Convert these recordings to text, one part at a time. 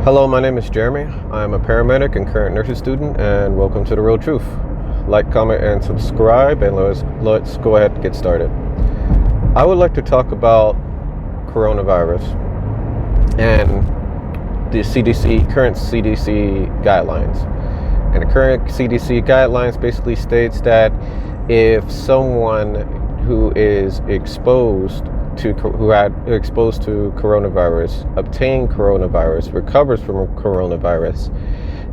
Hello, my name is Jeremy. I'm a paramedic and current nursing student, and welcome to The Real Truth. Like, comment, and subscribe, and let's go ahead and get started. I would like to talk about coronavirus and the current CDC guidelines. And the current CDC guidelines basically states that if someone who is exposed to coronavirus, obtained coronavirus, recovers from coronavirus,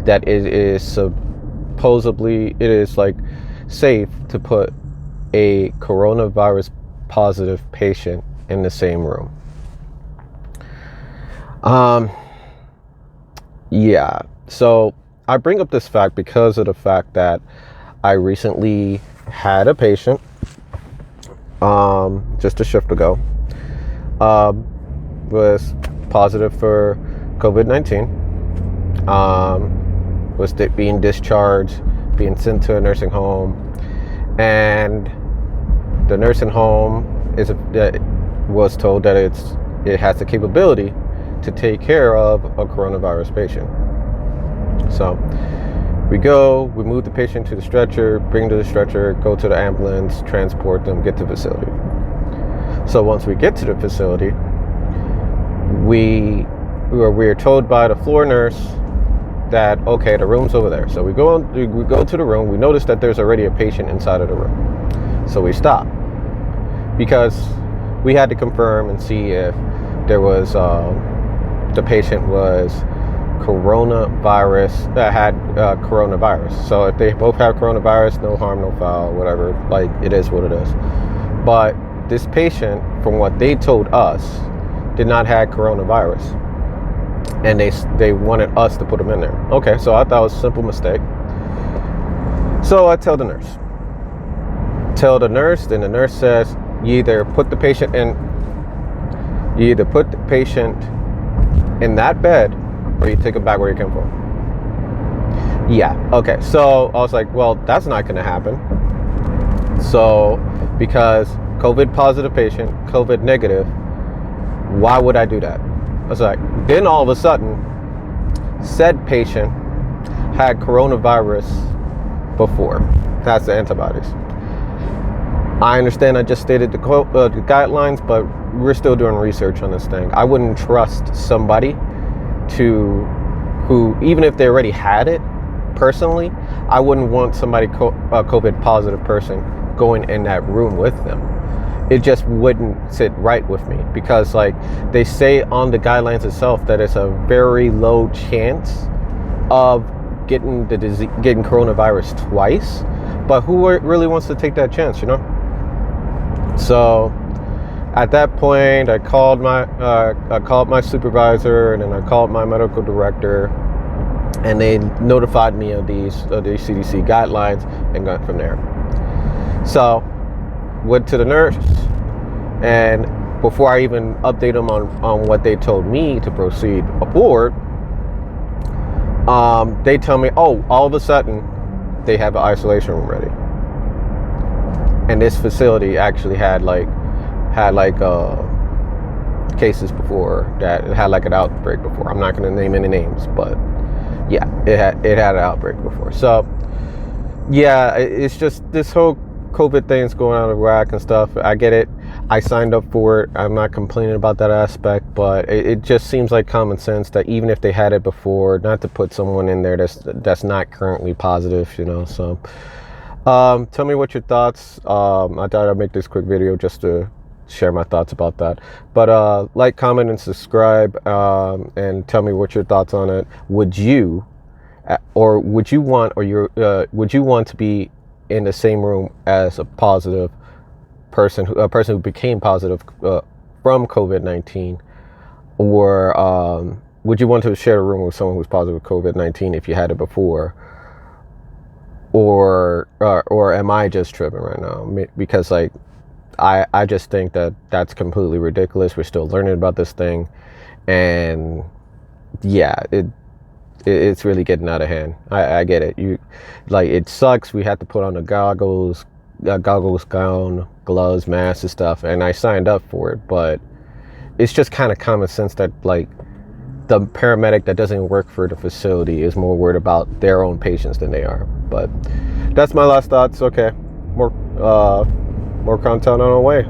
that it is safe to put a coronavirus positive patient in the same room. So I bring up this fact because of the fact that I recently had a patient just a shift ago, was positive for COVID-19, was being discharged, being sent to a nursing home, and the nursing home was told that it has the capability to take care of a coronavirus patient. So we move the patient to the stretcher, bring to the stretcher, go to the ambulance, transport them, get to the facility. So once we get to the facility, we are told by the floor nurse that, okay, the room's over there. So we go to the room. We notice that there's already a patient inside of the room. So we stop because we had to confirm and see if there was the patient was coronavirus that had coronavirus. So if they both have coronavirus, no harm, no foul, whatever. Like, it is what it is. But this patient, from what they told us, did not have coronavirus, and they wanted us to put him in there. Okay, so I thought it was a simple mistake. So I tell the nurse, then the nurse says, you either put the patient in that bed, or you take him back where he came from. Yeah, okay. So I was like, well, that's not going to happen. So, because COVID positive patient, COVID negative, why would I do that? I was like, then all of a sudden, said patient had coronavirus before. That's the antibodies. I understand I just stated the guidelines, but we're still doing research on this thing. I wouldn't trust somebody who, even if they already had it, personally, I wouldn't want somebody, a COVID positive person, going in that room with them. It just wouldn't sit right with me, because like they say on the guidelines itself that it's a very low chance of getting getting coronavirus twice. But who really wants to take that chance, you know? So at that point, I called my supervisor, and then I called my medical director, and they notified me of these CDC guidelines and got from there. So went to the nurse, and before I even update them on what they told me to proceed aboard, they tell me, oh, all of a sudden they have an isolation room ready. And this facility actually had cases before, that it had like an outbreak before. I'm not going to name any names, but yeah, it had an outbreak before. So yeah, it's just this whole COVID thing's going out of whack and stuff. I get it. I signed up for it. I'm not complaining about that aspect, but it just seems like common sense that even if they had it before, not to put someone in there that's not currently positive, you know. So tell me what your thoughts. I thought I'd make this quick video just to share my thoughts about that. But like, comment, and subscribe, and tell me what your thoughts on it. Would you want to be in the same room as a positive person, a person who became positive from COVID-19, or would you want to share a room with someone who's positive with COVID-19 if you had it before? Or am I just tripping right now? Because like, I just think that that's completely ridiculous. We're still learning about this thing, and yeah, it's really getting out of hand. I get it. It sucks. We had to put on the goggles, gown, gloves, masks and stuff, and I signed up for it, but it's just kind of common sense that, like, the paramedic that doesn't work for the facility is more worried about their own patients than they are. But that's my last thoughts. Okay, more content on our way.